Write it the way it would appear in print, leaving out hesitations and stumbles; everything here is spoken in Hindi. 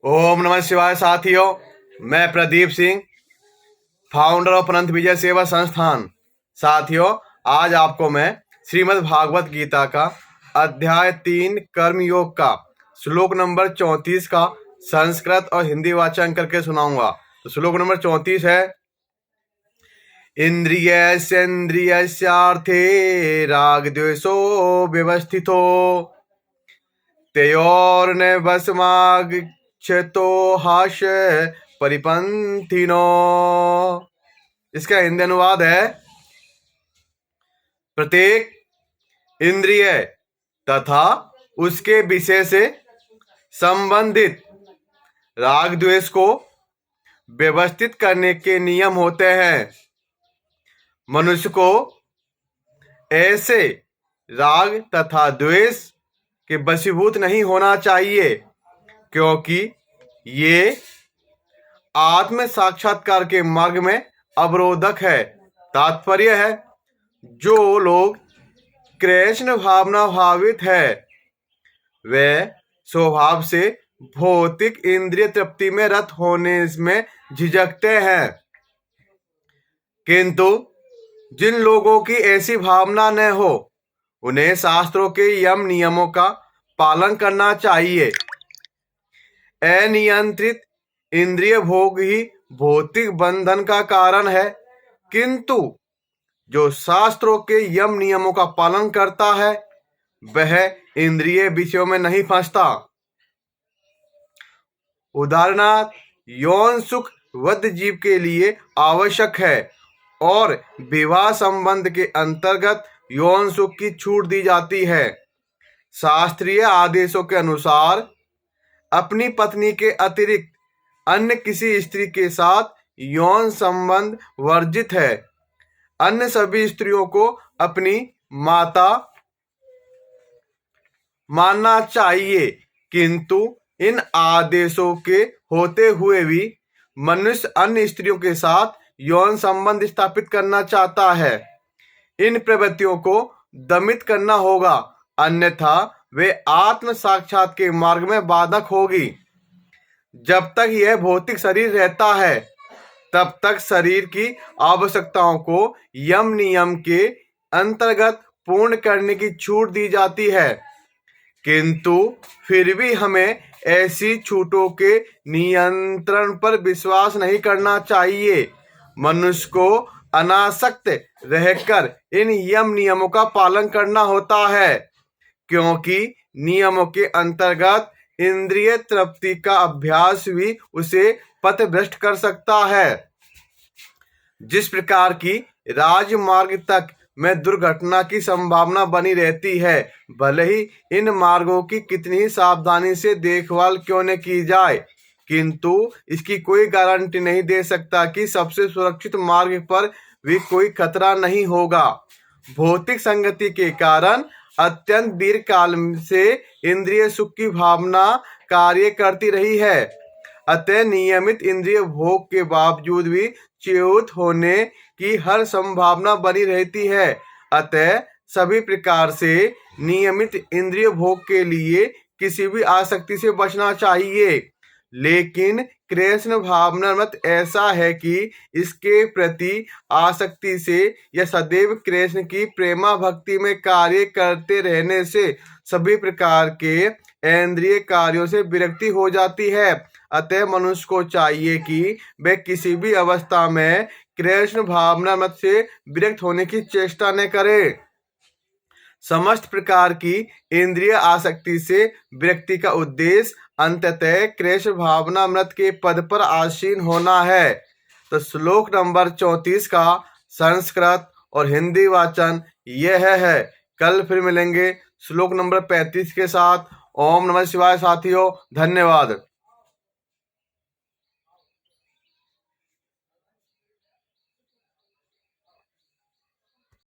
ओम नमः शिवाय साथियों, मैं प्रदीप सिंह, फाउंडर ऑफ अनंत विजय सेवा संस्थान। साथियों, आज आपको मैं श्रीमद् भागवत गीता का अध्याय 3 कर्मयोग का श्लोक नंबर 34 का संस्कृत और हिंदी वाचन करके सुनाऊंगा। तो श्लोक नंबर 34 है, इंद्रियस्येन्द्रियस्यार्थे राग द्वेषो व्यवस्थितो तयोर्न वशमागच्छतो हाश परिपंथिनो। इसका हिंदी अनुवाद है, प्रत्येक इंद्रिय तथा उसके विषय से संबंधित राग द्वेष को व्यवस्थित करने के नियम होते हैं। मनुष्य को ऐसे राग तथा द्वेष के वशीभूत नहीं होना चाहिए, क्योंकि ये आत्म साक्षात्कार के मार्ग में अवरोधक है। तात्पर्य है, जो लोग कृष्ण भावना भावित है वे स्वभाव से भौतिक इंद्रिय तृप्ति में रत होने में झिझकते हैं, किंतु जिन लोगों की ऐसी भावना न हो उन्हें शास्त्रों के यम नियमों का पालन करना चाहिए। अनियंत्रित इंद्रिय भोग ही भौतिक बंधन का कारण है, किंतु जो शास्त्रों के यम नियमों का पालन करता है वह इंद्रिय विषयों में नहीं फंसता। उदाहरणार्थ, यौन सुख वध जीव के लिए आवश्यक है और विवाह संबंध के अंतर्गत यौन सुख की छूट दी जाती है। शास्त्रीय आदेशों के अनुसार अपनी पत्नी के अतिरिक्त अन्य किसी स्त्री के साथ यौन संबंध वर्जित है। अन्य सभी स्त्रियों को अपनी माता मानना चाहिए, किंतु इन आदेशों के होते हुए भी मनुष्य अन्य स्त्रियों के साथ यौन संबंध स्थापित करना चाहता है। इन प्रवृत्तियों को दमित करना होगा, अन्यथा वे आत्म साक्षात के मार्ग में बाधक होगी। जब तक यह भौतिक शरीर रहता है तब तक शरीर की आवश्यकताओं को यम नियम के अंतर्गत पूर्ण करने की छूट दी जाती है, किंतु फिर भी हमें ऐसी छूटों के नियंत्रण पर विश्वास नहीं करना चाहिए। मनुष्य को अनासक्त रहकर इन यम नियमों का पालन करना होता है, क्योंकि नियमों के अंतर्गत इंद्रिय तृप्ति का अभ्यास भी उसे पथभ्रष्ट कर सकता है। जिस प्रकार की राजमार्ग तक में दुर्घटना की संभावना बनी रहती है, भले ही इन मार्गों की कितनी ही सावधानी से देखभाल क्यों न की जाए, किंतु इसकी कोई गारंटी नहीं दे सकता कि सबसे सुरक्षित मार्ग पर भी कोई खतरा नहीं होगा। भौतिक संगति के कारण अत्यंत दीर्घ काल से इंद्रिय सुख की भावना कार्य करती रही है, अतः नियमित इंद्रिय भोग के बावजूद भी च्युत होने की हर संभावना बनी रहती है। अतः सभी प्रकार से नियमित इंद्रिय भोग के लिए किसी भी आसक्ति से बचना चाहिए। लेकिन कृष्ण भावनामृत ऐसा है कि इसके प्रति आसक्ति से या सदैव कृष्ण की प्रेमा भक्ति में कार्य करते रहने से सभी प्रकार के इंद्रिय कार्यों से विरक्ति हो जाती है। अतः मनुष्य को चाहिए कि वह किसी भी अवस्था में कृष्ण भावनामृत से विरक्त होने की चेष्टा न करे। समस्त प्रकार की इंद्रिय आसक्ति से विरक्ति का उद्देश्य अंततः कृष्ण भावनामृत के पद पर आसीन होना है। तो श्लोक नंबर 34 का संस्कृत और हिंदी वाचन यह है। कल फिर मिलेंगे श्लोक नंबर 35 के साथ। ओम नमः शिवाय साथियों, धन्यवाद।